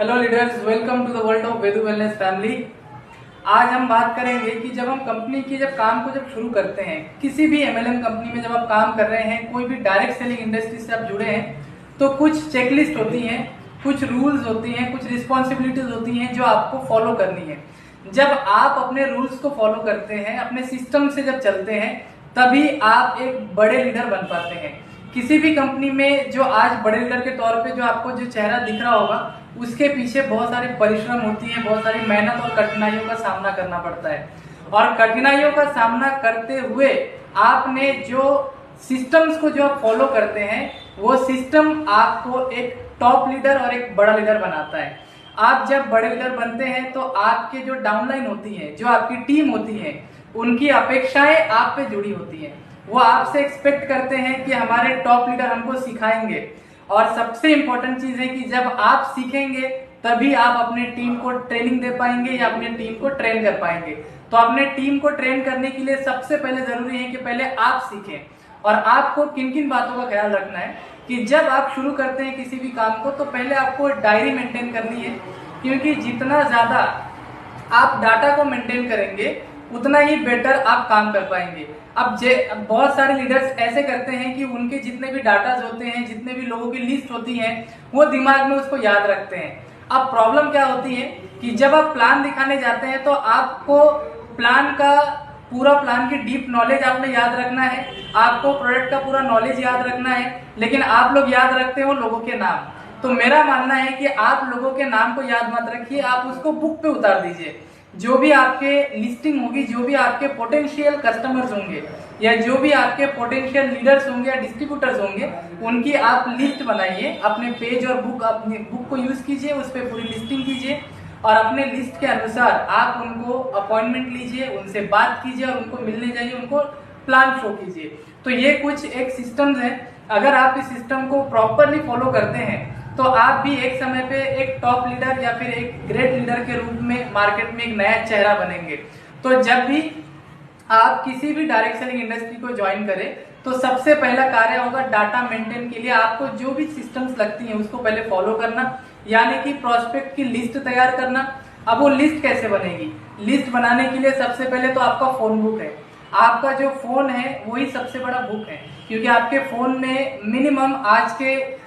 Hello leaders, welcome to the world of Vedu wellness family. आज हम बात करेंगे कि जब हम कंपनी की काम को शुरू करते हैं, किसी भी एमएलएम कंपनी में जब आप काम कर रहे हैं, कोई भी डायरेक्ट सेलिंग इंडस्ट्री से आप जुड़े हैं, तो कुछ चेकलिस्ट होती हैं, कुछ रूल्स होती हैं, कुछ रिस्पॉन्सिबिलिटीज होती हैं जो आपको फॉलो करनी है। जब आप अपने रूल्स को फॉलो करते हैं, अपने सिस्टम से जब चलते हैं, तभी आप एक बड़े लीडर बन पाते हैं। किसी भी कंपनी में जो आज बड़े लीडर के तौर पे जो आपको जो चेहरा दिख रहा होगा, उसके पीछे बहुत सारे परिश्रम होती है, बहुत सारी मेहनत और कठिनाइयों का सामना करना पड़ता है। और कठिनाइयों का सामना करते हुए आपने जो सिस्टम्स को जो आप फॉलो करते हैं, वो सिस्टम आपको एक टॉप लीडर और एक बड़ा लीडर बनाता है। आप जब बड़े लीडर बनते हैं तो आपके जो डाउनलाइन होती है, जो आपकी टीम होती है, उनकी अपेक्षाएं आप पे जुड़ी होती हैं। वो आपसे एक्सपेक्ट करते हैं कि हमारे टॉप लीडर हमको सिखाएंगे। और सबसे इंपॉर्टेंट चीज है कि जब आप सीखेंगे तभी आप अपने टीम को ट्रेनिंग दे पाएंगे या अपने टीम को ट्रेन कर पाएंगे। तो अपने टीम को ट्रेन करने के लिए सबसे पहले जरूरी है कि पहले आप सीखें। और आपको किन किन बातों का ख्याल रखना है कि जब आप शुरू करते हैं किसी भी काम को, तो पहले आपको डायरी मेंटेन करनी है, क्योंकि जितना ज्यादा आप डाटा को मेंटेन करेंगे उतना ही बेटर आप काम कर पाएंगे। अब बहुत सारे लीडर्स ऐसे करते हैं कि उनके जितने भी डाटाज होते हैं, जितने भी लोगों की लिस्ट होती है, वो दिमाग में उसको याद रखते हैं। अब प्रॉब्लम क्या होती है कि जब आप प्लान दिखाने जाते हैं तो आपको पूरा प्लान की डीप नॉलेज आपने याद रखना है, आपको प्रोडक्ट का पूरा नॉलेज याद रखना है, लेकिन आप लोग याद रखते हो लोगों के नाम। तो मेरा मानना है कि आप लोगों के नाम को याद मत रखिए, आप उसको बुक पे उतार दीजिए। जो भी आपके लिस्टिंग होगी, जो भी आपके पोटेंशियल कस्टमर्स होंगे, या जो भी आपके पोटेंशियल लीडर्स होंगे या डिस्ट्रीब्यूटर्स होंगे, उनकी आप लिस्ट बनाइए। अपने पेज और अपनी बुक को यूज कीजिए, उस पर पूरी लिस्टिंग कीजिए और अपने लिस्ट के अनुसार आप उनको अपॉइंटमेंट लीजिए, उनसे बात कीजिए और उनको मिलने जाइए, उनको प्लान शो कीजिए। तो ये कुछ एक सिस्टम्स है। अगर आप इस सिस्टम को प्रॉपरली फॉलो करते हैं तो आप भी एक समय पे एक टॉप लीडर या फिर एक ग्रेट लीडर के रूप में मार्केट में एक नया चेहरा बनेंगे। तो जब भी आप किसी भी डायरेक्ट सेलिंग इंडस्ट्री को ज्वाइन करें, तो सबसे पहला कार्य होगा डाटा मेंटेन के लिए आपको जो भी सिस्टम्स लगती हैं उसको पहले फॉलो करना, यानी कि प्रोस्पेक्ट की लिस्ट तैयार करना। अब वो लिस्ट कैसे बनेगी? लिस्ट बनाने के लिए सबसे पहले तो आपका फोन बुक है। आपका जो फोन है वही सबसे बड़ा बुक है, क्योंकि आपके फोन में मिनिमम आज के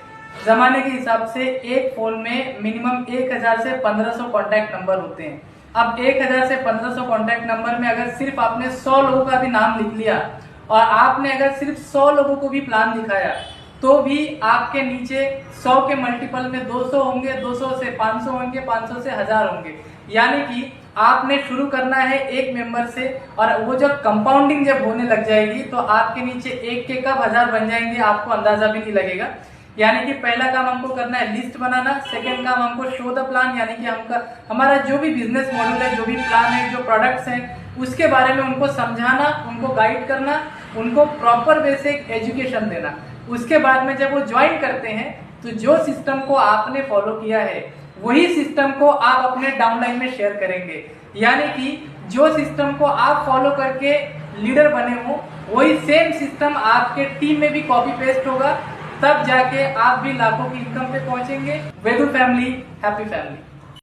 जमाने के हिसाब से एक फोन में मिनिमम 1000 से 1500 कॉन्टैक्ट नंबर होते हैं। अब 1000 से 1500 कॉन्टैक्ट नंबर में अगर सिर्फ आपने 100 लोगों का भी नाम लिख लिया और आपने अगर सिर्फ 100 लोगों को भी प्लान दिखाया, तो भी आपके नीचे 100 के मल्टीपल में 200 होंगे, 200 से 500 होंगे, 500 से 1000 होंगे। यानी कि आपने शुरू करना है एक मेंबर से, और वो जब कंपाउंडिंग जब होने लग जाएगी तो आपके नीचे एक के कब 1000 बन जाएंगे आपको अंदाजा भी नहीं लगेगा। यानी कि पहला काम हमको करना है लिस्ट बनाना। सेकंड काम हमको शो द प्लान, यानी कि हमारा जो भी बिजनेस मॉडल है, जो भी प्लान है, जो प्रोडक्ट्स हैं, उसके बारे में उनको समझाना, उनको गाइड करना, उनको प्रॉपर वे से एजुकेशन देना। उसके बाद में जब वो ज्वाइन करते हैं तो जो सिस्टम को आपने फॉलो किया है वही सिस्टम को आप अपने डाउनलाइन में शेयर करेंगे। यानी कि जो सिस्टम को आप फॉलो करके लीडर बने हो, वही सेम सिस्टम आपके टीम में भी कॉपी पेस्ट होगा। तब जाके आप भी लाखों की इनकम पे पहुंचेंगे। Vedu family, happy family.